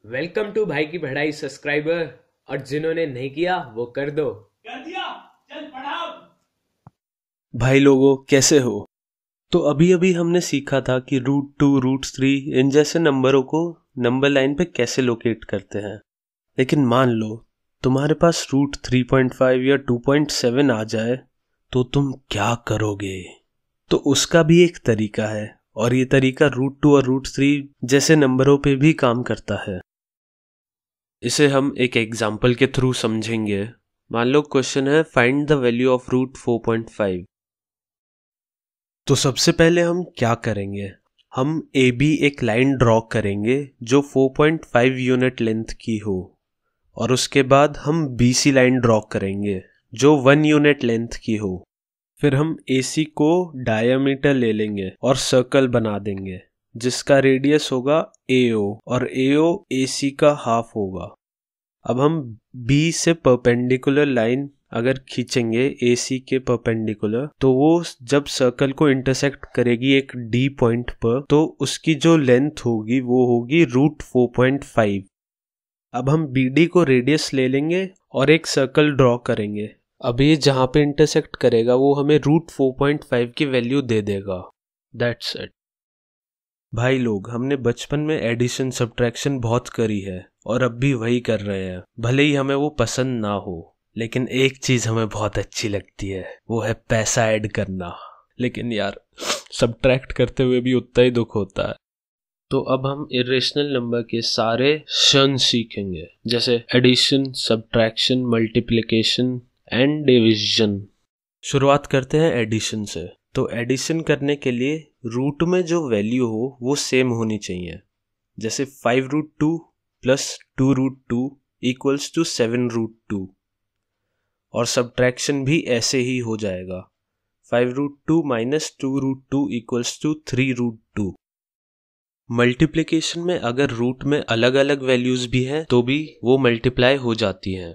Welcome to भाई की पढ़ाई सब्सक्राइबर। और जिन्होंने नहीं किया वो कर दो। कर दिया। चल पढ़ाओ। भाई लोगों कैसे हो। तो अभी अभी हमने सीखा था कि रूट 2 रूट 3 इन जैसे नंबरों को नंबर लाइन पे कैसे लोकेट करते हैं। लेकिन मान लो तुम्हारे पास रूट 3.5 या 2.7 आ जाए तो तुम क्या करोगे। तो उसका भी एक तरीका है और ये तरीका रूट 2 और रूट 3 जैसे नंबरों पे भी काम करता है। इसे हम एक एग्जाम्पल के थ्रू समझेंगे। मान लो क्वेश्चन है find the value of root 4.5। तो सबसे पहले हम क्या करेंगे, हम ए बी एक लाइन ड्रॉ करेंगे जो 4.5 यूनिट लेंथ की हो, और उसके बाद हम बी सी लाइन ड्रॉ करेंगे जो 1 यूनिट लेंथ की हो। फिर हम ए सी को डायमीटर ले लेंगे और सर्कल बना देंगे जिसका रेडियस होगा ए ओ, और ए ओ ए सी का हाफ होगा। अब हम बी से परपेंडिकुलर लाइन अगर खींचेंगे ए सी के परपेंडिकुलर, तो वो जब सर्कल को इंटरसेक्ट करेगी एक डी पॉइंट पर, तो उसकी जो लेंथ होगी वो होगी रूट 4.5। अब हम बी डी को रेडियस ले लेंगे और एक सर्कल ड्रॉ करेंगे। अब ये जहाँ पे इंटरसेक्ट करेगा वो हमें रूट 4.5 की वैल्यू दे देगा। That's it. भाई लोग हमने बचपन में एडिशन सब्ट्रैक्शन बहुत करी है और अब भी वही कर रहे हैं, भले ही हमें वो पसंद ना हो। लेकिन एक चीज हमें बहुत अच्छी लगती है, वो है पैसा ऐड करना। लेकिन यार सब्ट्रैक्ट करते हुए भी उतना ही दुख होता है। तो अब हम इरेशनल नंबर के सारे क्षण सीखेंगे, जैसे addition, subtraction, multiplication and division. शुरुआत करते हैं एडिशन से। तो एडिशन करने के लिए रूट में जो वैल्यू हो वो सेम होनी चाहिए। जैसे 5√2 प्लस 2√2 इक्वल्स टू 7√2। और सब्ट्रैक्शन भी ऐसे ही हो जाएगा, 5√2 माइनस 2√2 इक्वल्स टू 3√2। मल्टीप्लिकेशन में अगर रूट में अलग अलग वैल्यूज भी हैं तो भी वो मल्टीप्लाई हो जाती हैं।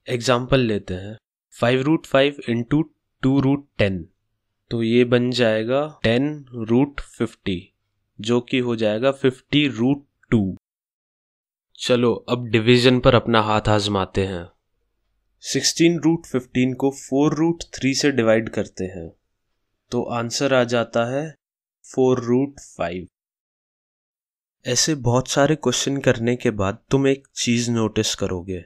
एग्जाम्पल लेते हैं, 5√5 इंटू 2√10, तो ये बन जाएगा 10√50, जो कि हो जाएगा 50√2। चलो अब डिवीजन पर अपना हाथ आजमाते हैं। 16√15 को 4√3 से डिवाइड करते हैं तो आंसर आ जाता है 4√5। ऐसे बहुत सारे क्वेश्चन करने के बाद तुम एक चीज नोटिस करोगे,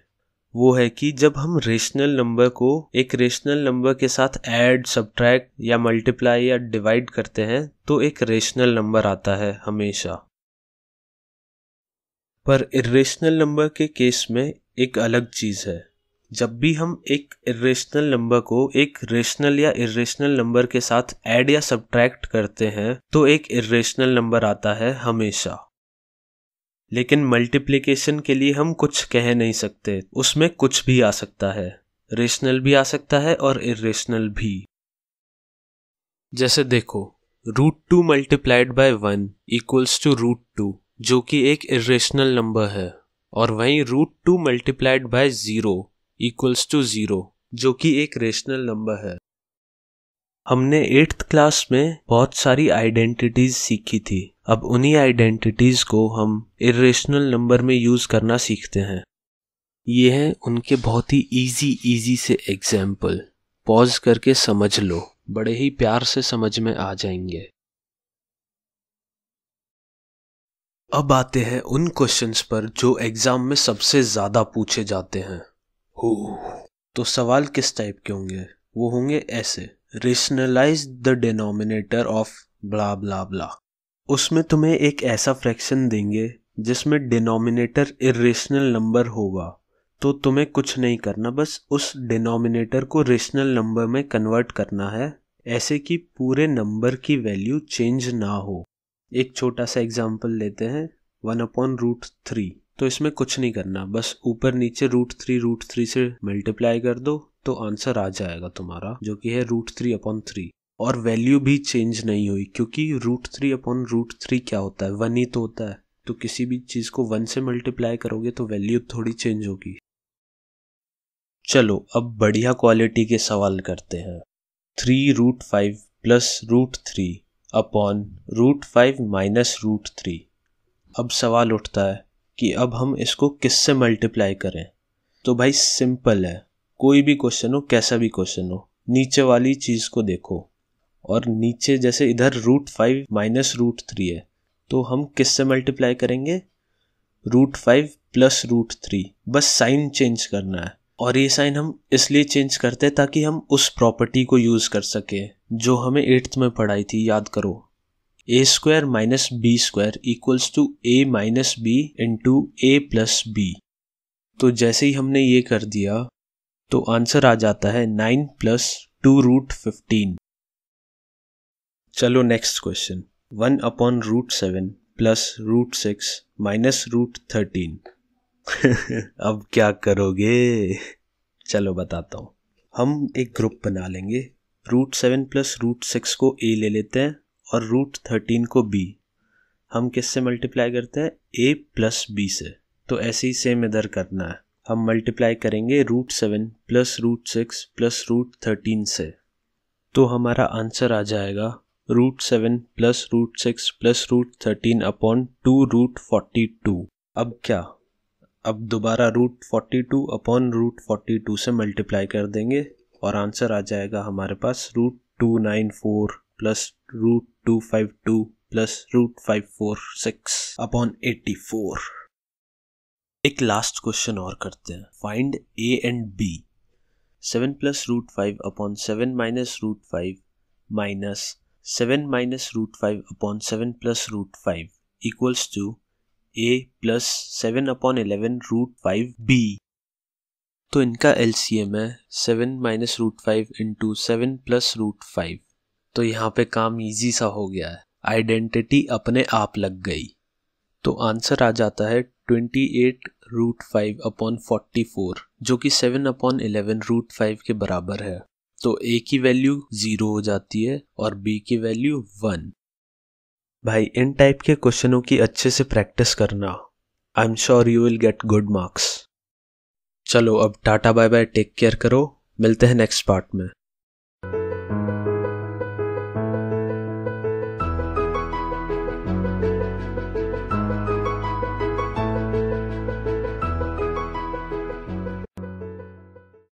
वो है कि जब हम रेशनल नंबर को एक रेशनल नंबर के साथ ऐड, सब्ट्रैक्ट या मल्टीप्लाई या डिवाइड करते हैं तो एक रेशनल नंबर आता है हमेशा। पर इर्रेशनल नंबर के केस में एक अलग चीज है। जब भी हम एक इर्रेशनल नंबर को एक रेशनल या इर्रेशनल नंबर के साथ ऐड या सब्ट्रैक्ट करते हैं तो एक इर्रेशनल नंबर आता है हमेशा। लेकिन मल्टीप्लिकेशन के लिए हम कुछ कह नहीं सकते, उसमें कुछ भी आ सकता है, रेशनल भी आ सकता है और इर्रेशनल भी। जैसे देखो, √2 मल्टीप्लाइड बाय 1 इक्वल्स टू √2, जो कि एक इर्रेशनल नंबर है, और वहीं √2 मल्टीप्लाइड बाय 0 इक्वल्स टू 0, जो कि एक रेशनल नंबर है। हमने 8th क्लास में बहुत सारी आइडेंटिटीज सीखी थी। अब उन्हीं आइडेंटिटीज को हम इर्रेशनल नंबर में यूज करना सीखते हैं। ये हैं उनके बहुत ही इजी से एग्जाम्पल। पॉज करके समझ लो, बड़े ही प्यार से समझ में आ जाएंगे। अब आते हैं उन क्वेश्चंस पर जो एग्जाम में सबसे ज्यादा पूछे जाते हैं। तो सवाल किस टाइप के होंगे? वो होंगे ऐसे, रेशनलाइज द डिनोमिनेटर ऑफ ब्ला ब्ला ब्ला। उसमें तुम्हें एक ऐसा फ्रैक्शन देंगे जिसमें डिनोमिनेटर इर्रेशनल नंबर होगा, तो तुम्हें कुछ नहीं करना, बस उस डिनोमिनेटर को रेशनल नंबर में कन्वर्ट करना है, ऐसे कि पूरे नंबर की वैल्यू चेंज ना हो। एक छोटा सा एग्जांपल लेते हैं, 1/√3। तो इसमें कुछ नहीं करना, बस ऊपर नीचे √3 से मल्टीप्लाई कर दो तो आंसर आ जाएगा तुम्हारा, जो कि है √3/3। और वैल्यू भी चेंज नहीं हुई, क्योंकि √3/√3 क्या होता है, 1 ही तो होता है। तो किसी भी चीज को 1 से मल्टीप्लाई करोगे तो वैल्यू थोड़ी चेंज होगी। चलो अब बढ़िया क्वालिटी के सवाल करते हैं। 3√5 प्लस √3 अपॉन √5 माइनस √3। अब सवाल उठता है कि अब हम इसको किससे मल्टीप्लाई करें। तो भाई सिंपल है, कोई भी क्वेश्चन हो, कैसा भी क्वेश्चन हो, नीचे वाली चीज़ को देखो और नीचे जैसे इधर √5 माइनस √3 है तो हम किससे मल्टीप्लाई करेंगे, √5 प्लस √3। बस साइन चेंज करना है और ये साइन हम इसलिए चेंज करते हैं ताकि हम उस प्रॉपर्टी को यूज़ कर सके जो हमें 8th में पढ़ाई थी, याद करो। a² minus b² equals to a minus b into a plus b। तो जैसे ही हमने ये कर दिया तो आंसर आ जाता है 9 प्लस 2√15। चलो नेक्स्ट क्वेश्चन, 1/√7 प्लस √6 माइनस √13। अब क्या करोगे? चलो बताता हूँ। हम एक ग्रुप बना लेंगे, √7 प्लस √6 को a ले लेते हैं और √13 को b। हम किससे मल्टीप्लाई करते हैं, a प्लस b से। तो ऐसे ही सेम इधर करना है, हम मल्टीप्लाई करेंगे √7 प्लस √6 प्लस √13 से। तो हमारा आंसर आ जाएगा √7 प्लस √6 प्लस √13 अपॉन 2√42। अब क्या, अब दोबारा √42 अपॉन √42 से मल्टीप्लाई कर देंगे और आंसर आ जाएगा हमारे पास √294 प्लस √252 प्लस √546 अपॉन 84। एक लास्ट क्वेश्चन और करते हैं, find a and b। 7 plus √5 upon 7 minus √5 minus 7 minus √5 upon 7 plus √5 equals to a plus 7 upon 11 √5b। तो इनका LCM है 7 माइनस √5 इंटू 7 प्लस √5। तो यहाँ पे काम इजी सा हो गया है, आइडेंटिटी अपने आप लग गई। तो आंसर आ जाता है 28 √5 अपॉन 44 जो कि 7 अपॉन 11 √5 के बराबर है। तो a की वैल्यू 0 हो जाती है और b की वैल्यू 1। भाई इन टाइप के क्वेश्चनों की अच्छे से प्रैक्टिस करना, I am sure you will get good marks. चलो अब tata bye bye, take care करो, मिलते हैं नेक्स्ट पार्ट में।